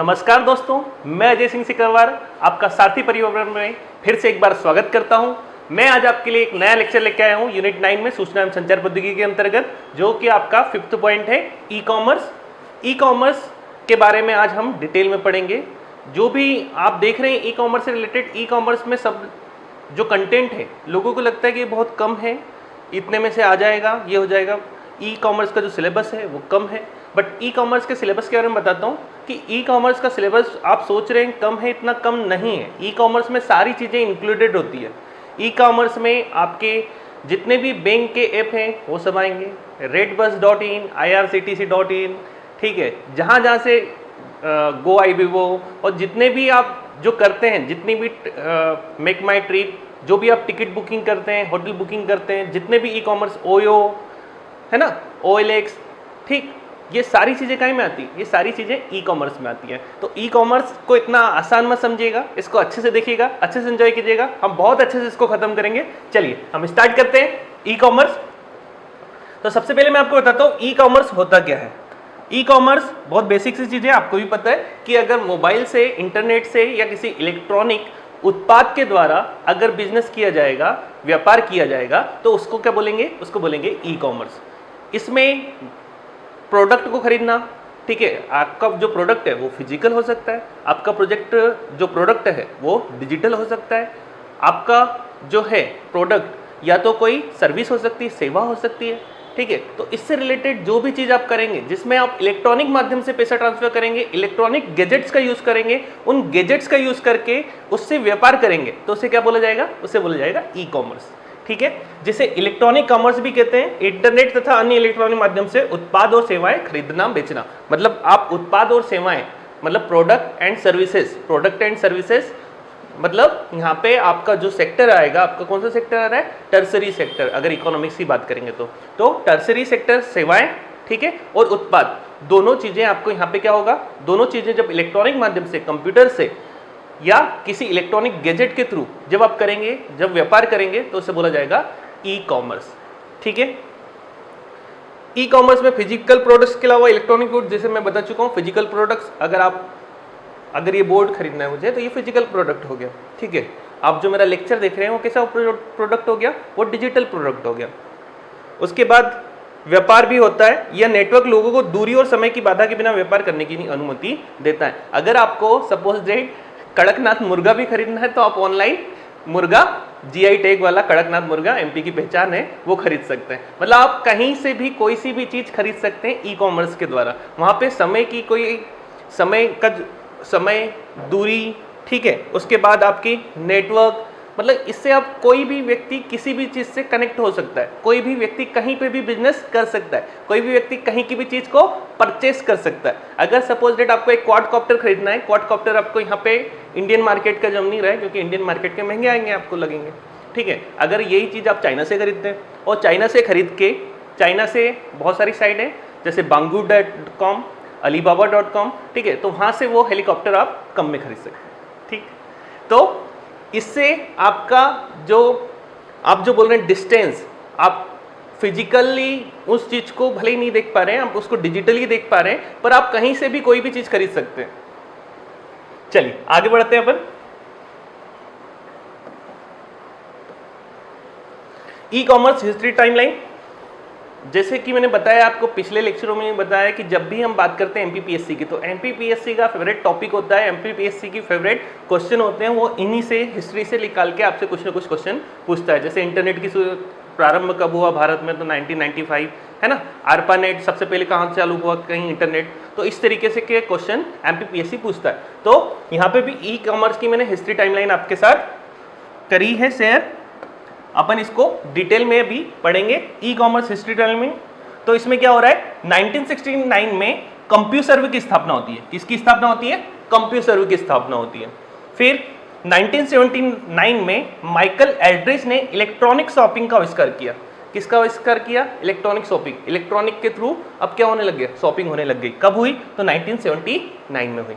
नमस्कार दोस्तों, मैं अजय सिंह सिकरवार आपका साथी परिवार में फिर से एक बार स्वागत करता हूं। मैं आज आपके लिए एक नया लेक्चर लेके आया हूं यूनिट 9 में सूचना एवं संचार प्रौद्योगिकी के अंतर्गत, जो कि आपका 5th पॉइंट है ई कॉमर्स। ई कॉमर्स के बारे में आज हम डिटेल में पढ़ेंगे। जो भी आप देख रहे हैं ई कॉमर्स से रिलेटेड, ई कॉमर्स में सब जो कंटेंट है लोगों को लगता है कि बहुत कम है, इतने में से आ जाएगा, ये हो जाएगा। ई कॉमर्स का जो सिलेबस है वो कम है, बट ई कॉमर्स के सिलेबस के बारे में बताता हूँ कि ई कॉमर्स का सिलेबस आप सोच रहे हैं कम है, इतना कम नहीं है। ई कॉमर्स में सारी चीज़ें इंक्लूडेड होती है। ई कॉमर्स में आपके जितने भी बैंक के ऐप हैं वो सब आएंगे, redbus.in, irctc.in, ठीक है, जहाँ जहाँ से गो आई विवो और जितने भी आप जो करते हैं, जितनी भी मेक माई ट्रिप, जो भी आप टिकट बुकिंग करते हैं, होटल बुकिंग करते हैं, जितने भी ई कॉमर्स, ओयो है ना, OLX, ठीक, ये सारी चीज़ें कहीं में आती है, ये सारी चीज़ें ई कॉमर्स में आती हैं। तो ई कॉमर्स को इतना आसान मत समझिएगा, इसको अच्छे से देखिएगा, अच्छे से एंजॉय कीजिएगा, हम बहुत अच्छे से इसको खत्म करेंगे। चलिए हम स्टार्ट करते हैं ई कॉमर्स। तो सबसे पहले मैं आपको बताता हूँ ई कॉमर्स होता क्या है। ई कॉमर्स बहुत बेसिक सी चीज़ें, आपको भी पता है कि अगर मोबाइल से, इंटरनेट से या किसी इलेक्ट्रॉनिक उत्पाद के द्वारा अगर बिजनेस किया जाएगा, व्यापार किया जाएगा, तो उसको क्या बोलेंगे? उसको बोलेंगे ई कॉमर्स। इसमें प्रोडक्ट को खरीदना, ठीक है, आपका जो प्रोडक्ट है वो फिजिकल हो सकता है, आपका जो प्रोडक्ट है वो डिजिटल हो सकता है, आपका जो है प्रोडक्ट या तो कोई सर्विस हो सकती है, सेवा हो सकती है, ठीक है। तो इससे रिलेटेड जो भी चीज़ आप करेंगे, जिसमें आप इलेक्ट्रॉनिक माध्यम से पैसा ट्रांसफर करेंगे, इलेक्ट्रॉनिक गैजेट्स का यूज़ करेंगे, उन गैजेट्स का यूज़ करके उससे व्यापार करेंगे, तो उसे क्या बोला जाएगा? उसे बोला जाएगा ई कॉमर्स, ठीक है, जिसे इलेक्ट्रॉनिक कॉमर्स भी कहते हैं। इंटरनेट तथा अन्य इलेक्ट्रॉनिक माध्यम से उत्पाद और सेवाएं खरीदना बेचना, मतलब आप उत्पाद और सेवाएं, मतलब प्रोडक्ट एंड सर्विसेज, मतलब यहाँ पे आपका जो सेक्टर आएगा, आपका कौन सा सेक्टर आ रहा है? टर्सरी सेक्टर, अगर इकोनॉमिक्स की बात करेंगे तो टर्सरी सेक्टर सेवाएं, ठीक है, और उत्पाद, दोनों चीजें आपको यहाँ पे क्या होगा? दोनों चीजें जब इलेक्ट्रॉनिक माध्यम से, कंप्यूटर से या किसी इलेक्ट्रॉनिक गैजेट के थ्रू जब आप करेंगे, जब व्यापार करेंगे, तो उसे बोला जाएगा ई कॉमर्स, ठीक है। ई कॉमर्स में फिजिकल प्रोडक्ट्स के अलावा इलेक्ट्रॉनिक गुड्स, जैसे मैं बता चुका हूँ, फिजिकल प्रोडक्ट्स, अगर ये बोर्ड खरीदना है मुझे, तो ये फिजिकल प्रोडक्ट हो गया, ठीक है। आप जो मेरा लेक्चर देख रहे हैं वो कैसा प्रोडक्ट हो गया? वो डिजिटल प्रोडक्ट हो गया। उसके बाद व्यापार भी होता है, यह नेटवर्क लोगों को दूरी और समय की बाधा के बिना व्यापार करने की अनुमति देता है। अगर आपको सपोज डेट कड़कनाथ मुर्गा भी खरीदना है, तो आप ऑनलाइन मुर्गा, GI टैग वाला कड़कनाथ मुर्गा, MP की पहचान है, वो खरीद सकते हैं। मतलब आप कहीं से भी कोई सी भी चीज़ खरीद सकते हैं ई कॉमर्स के द्वारा। वहाँ पे समय की कोई समय, दूरी, ठीक है, उसके बाद आपकी नेटवर्क, मतलब इससे आप कोई भी व्यक्ति किसी भी चीज़ से कनेक्ट हो सकता है, कोई भी व्यक्ति कहीं पे भी बिजनेस कर सकता है, कोई भी व्यक्ति कहीं की भी चीज़ को परचेस कर सकता है। अगर सपोज डेट आपको एक क्वाडकॉप्टर खरीदना है, क्वाडकॉप्टर आपको यहाँ पे इंडियन मार्केट का जम नहीं रहा है, क्योंकि इंडियन मार्केट के महंगे आएंगे, आपको लगेंगे, ठीक है। अगर यही चीज़ आप चाइना से खरीदते हैं, और चाइना से खरीद के, चाइना से बहुत सारी साइट है, जैसे banggood.com, alibaba.com, ठीक है, तो वहाँ से वो हेलीकॉप्टर आप कम में खरीद सकते हैं, ठीक। तो इससे आपका आप जो बोल रहे हैं डिस्टेंस, आप फिजिकली उस चीज़ को भले ही नहीं देख पा रहे हैं, आप उसको डिजिटली देख पा रहे हैं, पर आप कहीं से भी कोई भी चीज़ खरीद सकते हैं। चलिए आगे बढ़ते हैं अपन। ई कॉमर्स हिस्ट्री टाइमलाइन, जैसे कि मैंने बताया आपको पिछले लेक्चरों में बताया कि जब भी हम बात करते हैं MPPSC की, तो MPPSC का फेवरेट टॉपिक होता है, MPPSC की फेवरेट क्वेश्चन होते हैं, वो इन्हीं से, हिस्ट्री से निकाल के आपसे कुछ ना कुछ क्वेश्चन पूछता है। जैसे इंटरनेट की प्रारंभ कब हुआ भारत में? तो 1995, है ना। ARPANET सबसे पहले कहाँ चालू हुआ कहीं इंटरनेट? तो इस तरीके से के क्वेश्चन MPPSC पूछता है। तो यहाँ पे भी ई कॉमर्स की मैंने हिस्ट्री टाइमलाइन आपके साथ करी है शेयर, अपन इसको डिटेल में भी पढ़ेंगे। ई कॉमर्स हिस्ट्री टाइमलाइन, तो इसमें क्या हो रहा है? 1969 में कंप्यूसर्व की स्थापना होती है। किसकी स्थापना होती है? कंप्यूसर्व की स्थापना होती है। फिर 1979 में माइकल एल्ड्रिच ने इलेक्ट्रॉनिक शॉपिंग का आविष्कार किया। किसका आविष्कार किया? Electronic shopping. इलेक्ट्रॉनिक के थ्रू अब क्या होने लग गया? शॉपिंग होने लग गई। कब हुई? तो 1979 में हुई।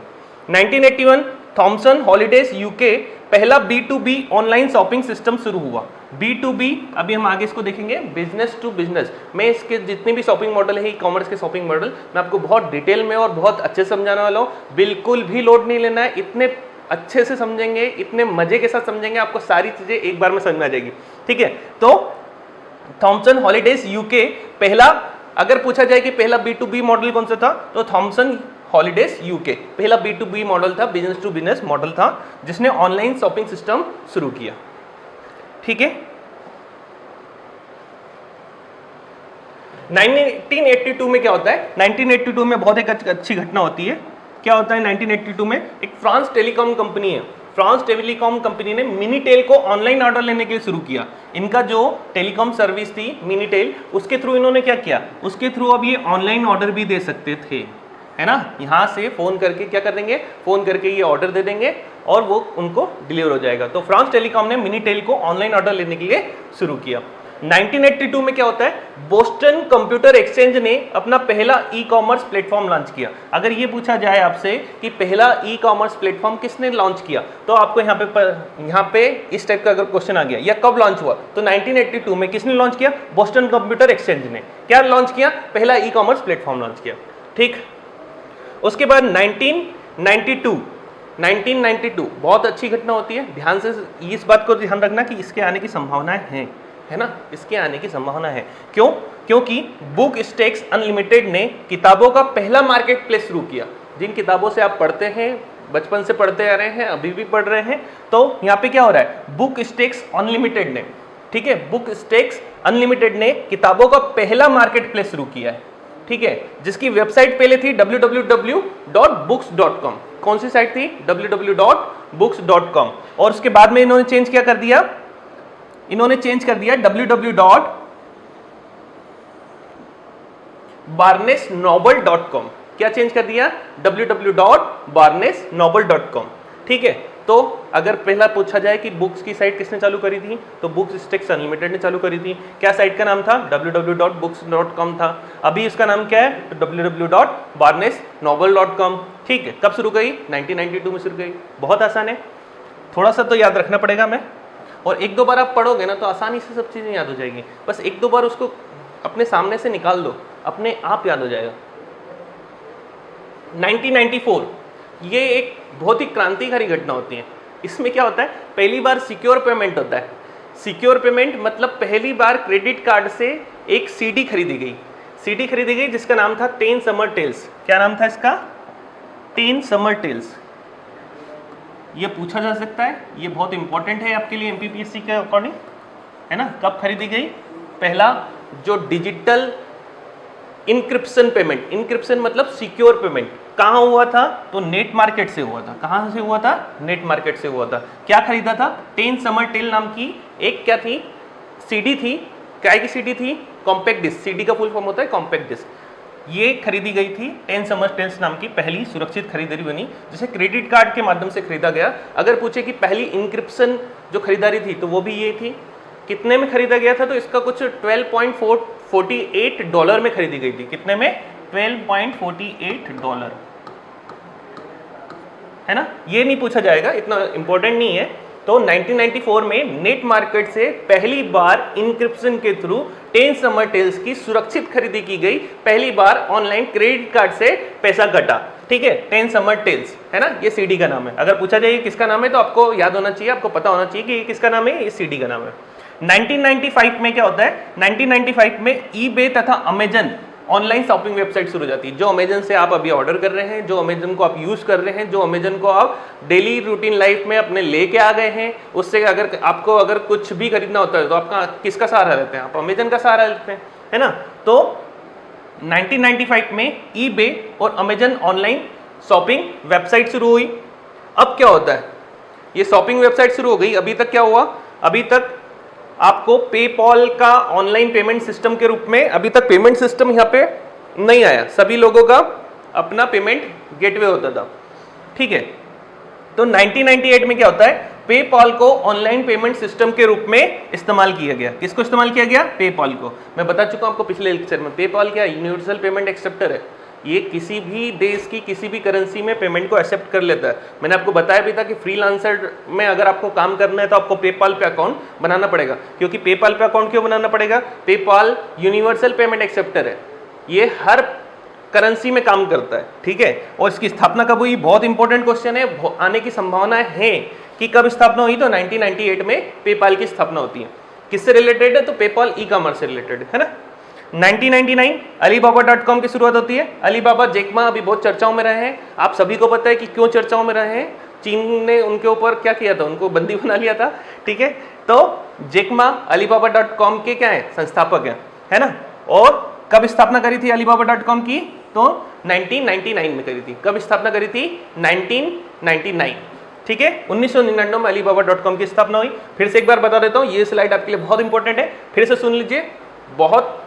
1981 थॉमसन हॉलिडेज UK पहला B2B ऑनलाइन शॉपिंग सिस्टम शुरू हुआ। B2B, अभी हम आगे इसको देखेंगे, बिजनेस टू बिजनेस। मैं इसके जितने भी शॉपिंग मॉडल है, ई कॉमर्स के शॉपिंग मॉडल, मैं आपको बहुत डिटेल में और बहुत अच्छे से समझाने वाला हूँ। बिल्कुल भी लोड नहीं लेना है, इतने अच्छे से समझेंगे, इतने मजे के साथ समझेंगे, आपको सारी चीजें एक बार में समझ में आ जाएगी। ठीक है, तो थॉमसन हॉलीडेज यूके पहला, अगर पूछा जाए कि पहला B2B मॉडल कौन सा था, तो थॉमसन हॉलीडेज यूके पहला B2B मॉडल था, बिजनेस टू बिजनेस मॉडल था, जिसने ऑनलाइन शॉपिंग सिस्टम शुरू किया। ठीक है, 1982 में क्या होता है, 1982 में बहुत एक अच्छी घटना होती है। क्या होता है 1982 में, एक फ्रांस टेलीकॉम कंपनी है, फ्रांस टेलीकॉम कंपनी ने मिनीटेल को ऑनलाइन ऑर्डर लेने के लिए शुरू किया। इनका जो टेलीकॉम सर्विस थी मिनीटेल, उसके थ्रू इन्होंने क्या किया, उसके थ्रू अब ये ऑनलाइन ऑर्डर भी दे सकते थे, है ना। यहाँ से फोन करके क्या कर देंगे, फोन करके ये ऑर्डर दे देंगे और वो उनको डिलीवर हो जाएगा। तो फ्रांस टेलीकॉम ने मिनीटेल को ऑनलाइन ऑर्डर लेने के लिए शुरू किया। 1982 में क्या होता है, बोस्टन कंप्यूटर एक्सचेंज ने अपना पहला ई कॉमर्स प्लेटफॉर्म लॉन्च किया। अगर ये पूछा जाए आपसे कि पहला ई कॉमर्स प्लेटफॉर्म किसने लॉन्च किया, तो आपको यहाँ पे इस टाइप का अगर क्वेश्चन आ गया, या कब लॉन्च हुआ, तो 1982 में किसने लॉन्च किया, बोस्टन कंप्यूटर एक्सचेंज ने क्या लॉन्च किया, पहला ई कॉमर्स प्लेटफॉर्म लॉन्च किया। ठीक, उसके बाद 1992 बहुत अच्छी घटना होती है, ध्यान से इस बात को ध्यान रखना कि इसके आने की संभावनाएं हैं, है ना, इसके आने की संभावना है। क्यों, क्योंकि बुक स्टेक्स अनलिमिटेड ने किताबों का पहला मार्केट प्लेस शुरू किया। जिन किताबों से आप पढ़ते हैं, बचपन से पढ़ते आ रहे हैं, अभी भी पढ़ रहे हैं, तो यहाँ पे क्या हो रहा है, बुक स्टेक्स अनलिमिटेड ने, ठीक है, बुक स्टेक्स अनलिमिटेड ने किताबों का पहला मार्केट प्लेस शुरू किया है। ठीक है, जिसकी वेबसाइट पहले थी www.books.com। कौन सी साइट थी, www.books.com, और उसके बाद में इन्होंने चेंज क्या कर दिया, इन्होंने चेंज कर दिया www.barnesnoble.com। क्या चेंज कर दिया, www.barnesnoble.com। ठीक है, तो अगर पहला पूछा जाए कि बुक्स की साइट किसने चालू करी थी, तो बुक्स स्टेक्स अनलिमिटेड ने चालू करी थी। क्या साइट का नाम था, www.books.com था। अभी इसका नाम क्या है, तो www.barnesnoble.com। ठीक है, कब शुरू गई, 1992 में शुरू गई। बहुत आसान है, थोड़ा सा तो याद रखना पड़ेगा मैं, और एक दो बार आप पढ़ोगे ना तो आसानी से सब चीज़ें याद हो जाएगी। बस एक दो बार उसको अपने सामने से निकाल दो, अपने आप याद हो जाएगा। 1994 ये एक बहुत ही क्रांतिकारी घटना होती है। इसमें क्या होता है, पहली बार सिक्योर पेमेंट होता है। सिक्योर पेमेंट मतलब पहली बार क्रेडिट कार्ड से एक सीडी खरीदी गई, सीडी खरीदी गई जिसका नाम था 10 समर टेल्स। क्या नाम था इसका, 10 समर टेल्स। ये पूछा जा सकता है, ये बहुत इंपॉर्टेंट है आपके लिए एमपीपीएससी के अकॉर्डिंग, है ना। कब खरीदी गई, पहला जो डिजिटल इंक्रिप्शन पेमेंट, इंक्रिप्शन मतलब सिक्योर पेमेंट, कहाँ हुआ था, तो नेट मार्केट से हुआ था। कहाँ से हुआ था, नेट मार्केट से हुआ था। क्या खरीदा था, 10 समर टेल नाम की एक क्या थी, सीडी थी। क्या की सीडी थी, कॉम्पैक्ट डिस्क। सीडी का फुल फॉर्म होता है कॉम्पैक्ट डिस्क। ये खरीदी गई थी, 10 समर टेल्स नाम की पहली सुरक्षित खरीदारी बनी, जिसे क्रेडिट कार्ड के माध्यम से खरीदा गया। अगर पूछे कि पहली इंक्रिप्शन जो खरीदारी थी, तो वो भी ये थी। कितने में खरीदा गया था, तो इसका कुछ $12.48 में खरीदी गई थी। कितने में, $12.48, है ना। ये नहीं पूछा जाएगा, इतना इंपॉर्टेंट नहीं है। तो 1994 में नेट मार्केट से पहली बार इंक्रिप्शन के थ्रू 10 समर टेल्स की सुरक्षित खरीदी की गई। पहली बार ऑनलाइन क्रेडिट कार्ड से पैसा कटा। ठीक है, 10 समर टेल्स, है ना, ये सीडी का नाम है। अगर पूछा जाए किसका नाम है, तो आपको याद होना चाहिए, आपको पता होना चाहिए कि ये किसका नाम है, ये सीडी का नाम है। 1995 में क्या होता है, 1995 में ईबे तथा अमेजन ऑनलाइन शॉपिंग वेबसाइट शुरू हो जाती है। जो अमेजन से आप अभी ऑर्डर कर रहे हैं, जो अमेजन को आप यूज कर रहे हैं, जो अमेजन को आप डेली रूटीन लाइफ में अपने लेके आ गए हैं, उससे अगर आपको अगर कुछ भी खरीदना होता है तो आपका किसका सहारा लेते हैं, आप अमेजन का सहारा लेते हैं, है ना। तो 1995 में ईबे और अमेजन ऑनलाइन शॉपिंग वेबसाइट शुरू हुई। अब क्या होता है, ये शॉपिंग वेबसाइट शुरू हो गई, अभी तक क्या हुआ, अभी तक आपको पेपॉल का ऑनलाइन पेमेंट सिस्टम के रूप में अभी तक पेमेंट सिस्टम यहाँ पे नहीं आया। सभी लोगों का अपना पेमेंट गेटवे होता था। ठीक है, तो 1998 में क्या होता है, पेपॉल को ऑनलाइन पेमेंट सिस्टम के रूप में इस्तेमाल किया गया। किसको इस्तेमाल किया गया, पेपॉल को। मैं बता चुका हूं आपको पिछले लेक्चर में, पेपॉल क्या यूनिवर्सल पेमेंट एक्सेप्टर है। ये किसी भी देश की किसी भी करेंसी में पेमेंट को एक्सेप्ट कर लेता है। मैंने आपको बताया भी था कि फ्रीलांसर में अगर आपको काम करना है तो आपको पेपाल पे अकाउंट बनाना पड़ेगा। क्योंकि पेपाल पे अकाउंट क्यों बनाना पड़ेगा? पेपाल यूनिवर्सल पेमेंट एक्सेप्टर है, ये हर करेंसी में काम करता है, ठीक है। और इसकी स्थापना कब हुई? बहुत इंपॉर्टेंट क्वेश्चन है, आने की संभावना है कि कब स्थापना हुई, तो 1998 में पेपाल की स्थापना होती है। किससे रिलेटेड है? तो पेपाल ई कॉमर्स से रिलेटेड है ना। 1999 Alibaba.com की शुरुआत होती है। अलीबाबा जैक मा अभी बहुत चर्चाओं में रहे हैं, आप सभी को पता है कि क्यों चर्चाओं में रहे हैं। चीन ने उनके ऊपर क्या किया था? उनको बंदी बना लिया था, ठीक है। तो जैक मा Alibaba.com के क्या है? संस्थापक है ना। और कब स्थापना करी थी Alibaba.com की? तो 1999 में करी थी। कब स्थापना करी थी? 1999, ठीक है। 1999 में Alibaba.com की स्थापना हुई। फिर से एक बार बता देता हूँ, ये स्लाइड आपके लिए बहुत इंपॉर्टेंट है, फिर से सुन लीजिए, बहुत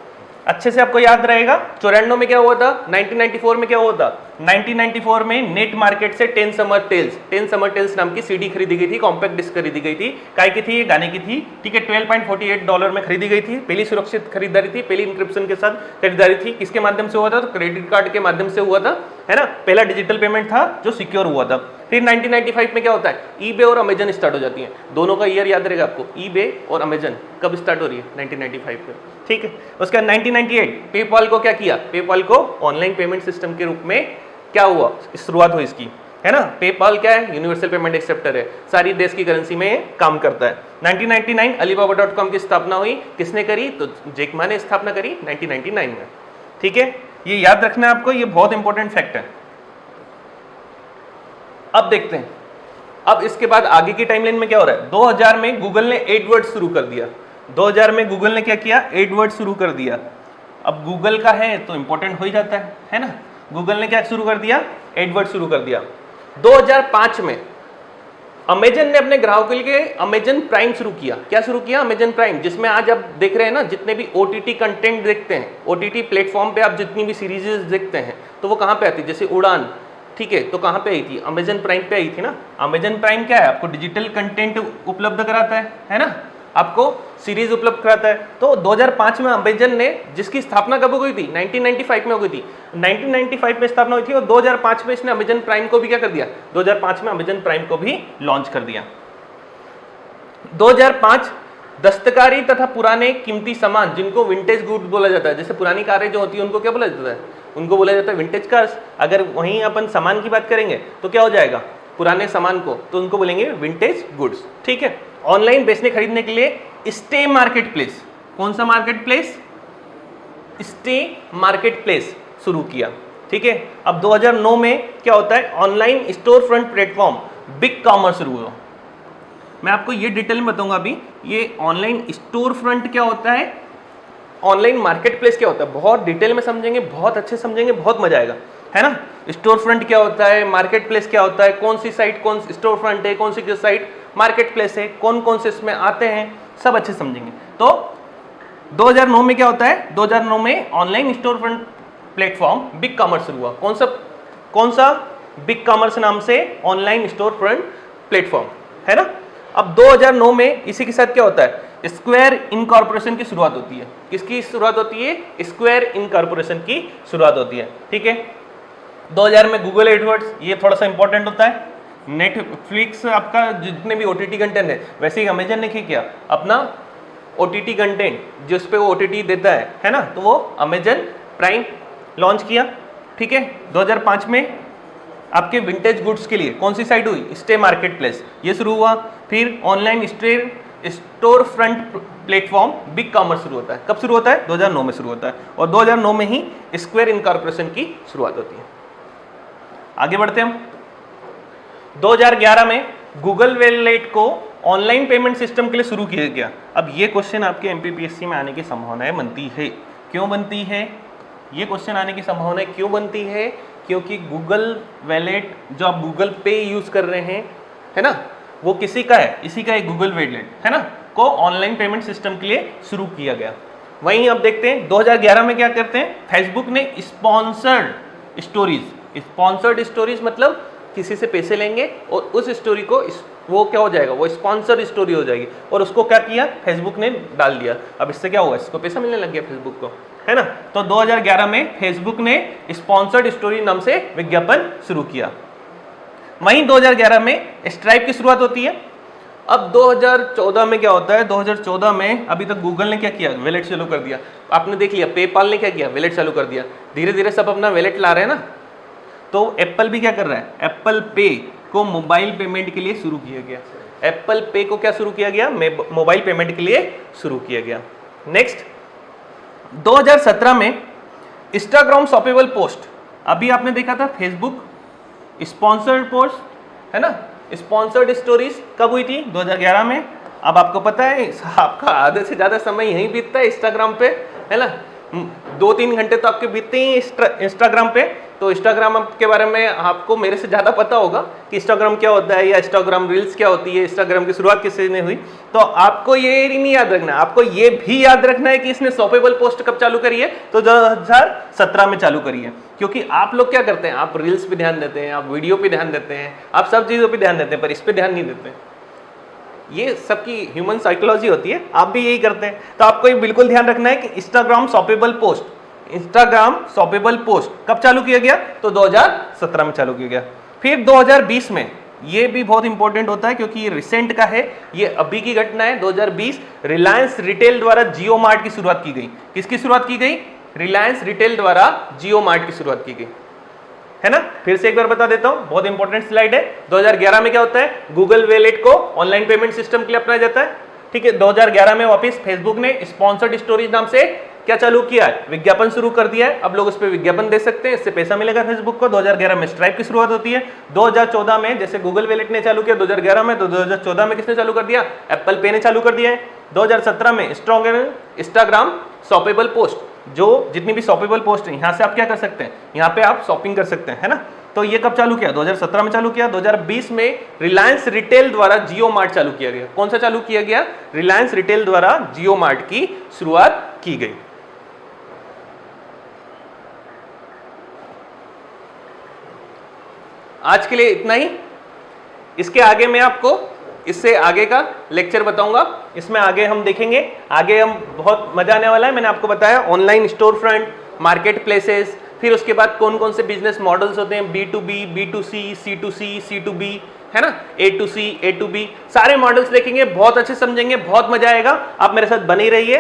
अच्छे से आपको याद रहेगा। 94 में क्या हुआ था? 1994 में क्या हुआ था? 1994 में नेट मार्केट से 10 समर टेल्स नाम की सीडी खरीदी गई थी, कॉम्पैक्ट डिस्क खरीदी गई थी। काय की थी? ये गाने की थी, ठीक है। $12.48 में खरीदी गई थी। पहली सुरक्षित खरीदारी थी, पहली इंक्रिप्शन के साथ खरीदारी थी। किसके माध्यम से हुआ था? तो क्रेडिट कार्ड के माध्यम से हुआ था, है ना। पहला डिजिटल पेमेंट था जो सिक्योर हुआ था। फिर 1995 में क्या होता है? ईबे और अमेजन स्टार्ट हो जाती है। दोनों का ईयर याद रहेगा आपको, ईबे और अमेजन कब स्टार्ट हो रही है? 1995 में, ठीक है। उसका 1998 पेपाल को क्या किया? पेपाल को ऑनलाइन पेमेंट सिस्टम के रूप में क्या हुआ? शुरुआत हुई इसकी, है ना। पेपाल क्या है? यूनिवर्सल पेमेंट एक्सेप्टर है, सारी देश की करेंसी में काम करता है। 1999 Alibaba.com की स्थापना हुई। किसने करी? तो जैक मा ने स्थापना करी 1999 में, ठीक है। ये याद रखना है आपको, ये बहुत इंपॉर्टेंट फैक्ट है। अब देखते हैं, अब इसके बाद आगे की टाइमलाइन में क्या हो रहा है। 2000 में गूगल ने एडवर्ड्स शुरू कर दिया। 2000 में गूगल ने क्या किया? एडवर्ड्स शुरू कर दिया। अब गूगल का है तो इंपॉर्टेंट हो ही जाता है ना। गूगल ने क्या शुरू कर दिया? एडवर्ड्स शुरू कर दिया। 2005 में अमेजन ने अपने ग्राहकों के लिए अमेजन प्राइम शुरू किया। क्या शुरू किया? अमेजन प्राइम, जिसमें आज आप देख रहे हैं ना, जितने भी OTT कंटेंट देखते हैं, OTT प्लेटफॉर्म पे आप जितनी भी सीरीजेस देखते हैं, तो वो कहाँ पे आती है? जैसे उड़ान, ठीक है, तो कहाँ पे आई थी? अमेजन प्राइम पे आई थी ना। अमेजन प्राइम क्या है? आपको डिजिटल कंटेंट उपलब्ध कराता है ना, आपको सीरीज उपलब्ध कराता है। तो 2005 में अमेजन ने, जिसकी स्थापना कब हो गई थी? 1995 में हो गई थी। 1995 में स्थापना हुई थी और 2005 में इसने अमेजन प्राइम को भी क्या कर दिया? 2005 में अमेजन प्राइम को भी लॉन्च कर दिया। 2005 दस्तकारी तथा पुराने कीमती सामान, जिनको विंटेज गुड्स बोला जाता है, जैसे पुरानी कारें जो होती है उनको क्या बोला जाता है? उनको बोला जाता है विंटेज कार्स। अगर वहीं अपन सामान की बात करेंगे तो क्या हो जाएगा? पुराने सामान को, तो उनको बोलेंगे विंटेज गुड्स, ठीक है। ऑनलाइन बेचने खरीदने के लिए स्टे मार्केट प्लेस, कौन सा market place? Stay market place शुरू किया, ठीक है। अब 2009 में क्या होता है? Online store front platform big commerce शुरू हुआ। मैं आपको ये डिटेल में बताऊंगा अभी। ये ऑनलाइन स्टोर फ्रंट क्या होता है, ऑनलाइन मार्केट प्लेस क्या होता है, बहुत डिटेल में समझेंगे, बहुत अच्छे समझेंगे, बहुत मजा आएगा, है ना। स्टोर फ्रंट क्या होता है, मार्केट प्लेस क्या होता है, कौन सी साइट कौन स्टोर फ्रंट है, कौन सी साइट मार्केट प्लेस है, कौन कौन से इसमें आते हैं, सब अच्छे समझेंगे। तो 2009 में क्या होता है? 2009 में online store front platform big commerce शुरू हुआ। कौन सा? बिग कॉमर्स नाम से ऑनलाइन स्टोर फ्रंट प्लेटफॉर्म, है ना। अब 2009 में इसी के साथ क्या होता है? स्क्वायर इनकॉर्पोरेशन की शुरुआत होती है। किसकी शुरुआत होती है? स्क्वायर इनकॉर्पोरेशन की शुरुआत होती है, ठीक है। 2000 में गूगल एडवर्ड्स, ये थोड़ा सा इंपॉर्टेंट होता है। नेटफ्लिक्स आपका जितने भी OTT कंटेंट है, वैसे ही अमेजन ने क्या किया? अपना OTT कंटेंट जिस पे वो OTT देता है ना, तो वो अमेजन प्राइम लॉन्च किया, ठीक है। 2005 में आपके विंटेज गुड्स के लिए कौन सी साइट हुई? स्टे मार्केट प्लेस, ये शुरू हुआ। फिर online store front platform big commerce शुरू होता है। कब शुरू होता है? 2009 में शुरू होता है। और 2009 में ही स्क्वायर इनकॉर्पोरेशन की शुरुआत होती है। आगे बढ़ते हैं हम। 2011 में गूगल वॉलेट को ऑनलाइन पेमेंट सिस्टम के लिए शुरू किया गया। अब ये क्वेश्चन आपके MPPSC में आने की संभावनाएं बनती है। क्यों बनती है? ये क्वेश्चन आने की संभावना क्यों बनती है? क्योंकि गूगल वॉलेट जो आप गूगल पे यूज कर रहे हैं, है ना, वो किसी का है? इसी का एक गूगल वॉलेट, है ना, को ऑनलाइन पेमेंट सिस्टम के लिए शुरू किया गया। वहीं अब देखते हैं 2011 में क्या करते हैं? फेसबुक ने स्पॉन्सर्ड स्टोरीज मतलब किसी से पैसे लेंगे और उस स्टोरी को वो क्या हो जाएगा? वो स्पॉन्सर्ड स्टोरी हो जाएगी। और उसको क्या किया? फेसबुक ने डाल दिया। अब इससे क्या हुआ? इसको पैसा मिलने लग गया फेसबुक को, है ना। तो 2011 में फेसबुक ने स्पॉन्सर्ड स्टोरी नाम से विज्ञापन शुरू किया। वहीं 2011 में स्ट्राइप की शुरुआत होती है। अब 2014 में क्या होता है, 2014 में अभी तक गूगल ने क्या किया, वैलेट चालू कर दिया। आपने देख लिया पेपाल ने क्या किया, वैलेट चालू कर दिया। धीरे धीरे सब अपना वैलेट ला रहे हैं ना। तो एप्पल भी क्या कर रहा है, एप्पल पे को मोबाइल पेमेंट के लिए शुरू किया गया। एप्पल पे को क्या शुरू किया गया, मोबाइल पेमेंट के लिए शुरू किया गया। नेक्स्ट 2017 में इंस्टाग्राम शॉपेबल पोस्ट, अभी आपने देखा था फेसबुक स्पॉन्सर्ड पोस्ट है ना, स्पॉन्सर्ड स्टोरीज कब हुई थी, 2011 में। अब आपको पता है आपका आधे से ज़्यादा समय यहीं बीतता है इंस्टाग्राम पे, है ना। 2-3 घंटे तो आपके बीतते ही इंस्टाग्राम पे। तो इंस्टाग्राम के बारे में आपको मेरे से ज़्यादा पता होगा कि इंस्टाग्राम क्या होता है या इंस्टाग्राम रील्स क्या होती है, इंस्टाग्राम की शुरुआत किससे ने हुई। तो आपको ये नहीं याद रखना, आपको ये भी याद रखना है कि इसने शॉपेबल पोस्ट कब चालू करी है, तो 2017 में चालू करी है। क्योंकि आप लोग क्या करते हैं, आप रील्स पे ध्यान देते हैं, आप वीडियो पे ध्यान देते हैं, आप सब चीज़ों पे ध्यान देते हैं, पर इस पे ध्यान नहीं देते। ये सबकी ह्यूमन साइकोलॉजी होती है, आप भी यही करते हैं। तो आपको ये बिल्कुल ध्यान रखना है कि इंस्टाग्राम शॉपेबल पोस्ट कब चालू किया गया, तो 2017 में चालू किया गया। फिर 2020 में, ये भी बहुत इंपॉर्टेंट होता है क्योंकि ये रिसेंट का है, ये अभी की घटना है। 2020 रिलायंस रिटेल द्वारा जियो मार्ट की शुरुआत की गई। किसकी शुरुआत की गई, रिलायंस रिटेल द्वारा जियो मार्ट की शुरुआत की गई, है ना। फिर से एक बार बता देता हूं, बहुत इंपॉर्टेंट स्लाइड है। 2011 में क्या होता है, गूगल वैलेट को ऑनलाइन पेमेंट सिस्टम के लिए अपनाया जाता है, ठीक है। 2011 में वापस फेसबुक ने स्पॉन्सर्ड स्टोरीज नाम से क्या चालू किया है, विज्ञापन शुरू कर दिया है। अब लोग उस पर विज्ञापन दे सकते हैं, इससे पैसा मिलेगा फेसबुक को। 2011 में स्ट्राइप की शुरुआत होती है। 2014 में जैसे गूगल वैलेट ने चालू किया 2011 में, तो 2014 में किसने चालू कर दिया, एप्पल पे ने चालू कर दिया है। 2017 में इंस्टाग्राम शॉपेबल पोस्ट, जो जितनी भी शॉपेबल पोस्ट है यहाँ से आप क्या कर सकते हैं, यहाँ पे आप शॉपिंग कर सकते हैं, है ना। तो ये कब चालू किया, 2017 में चालू किया। 2020 में रिलायंस रिटेल द्वारा जियो मार्ट चालू किया गया। कौन सा चालू किया गया, रिलायंस रिटेल द्वारा जियो मार्ट की शुरुआत की गई। आज के लिए इतना ही। इसके आगे मैं आपको इससे आगे का लेक्चर बताऊंगा, इसमें आगे हम देखेंगे, आगे हम बहुत मजा आने वाला है। मैंने आपको बताया online store front, market places, फिर उसके बाद कौन कौन से बिजनेस मॉडल्स होते हैं, B2B, B2C, C2C, C2B, है ना, A2C, A2B, सारे मॉडल्स देखेंगे, बहुत अच्छे समझेंगे, बहुत मजा आएगा। आप मेरे साथ बने रहिए,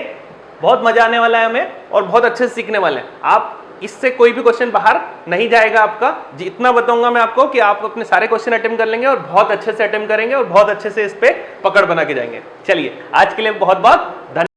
बहुत मजा आने वाला है हमें और बहुत अच्छे से सीखने वाले हैं आप। इससे कोई भी क्वेश्चन बाहर नहीं जाएगा आपका। जितना बताऊंगा मैं आपको कि आप अपने सारे क्वेश्चन अटेम्प्ट कर लेंगे और बहुत अच्छे से अटेम्प्ट करेंगे और बहुत अच्छे से इस पे पकड़ बना के जाएंगे। चलिए आज के लिए बहुत बहुत धन्यवाद।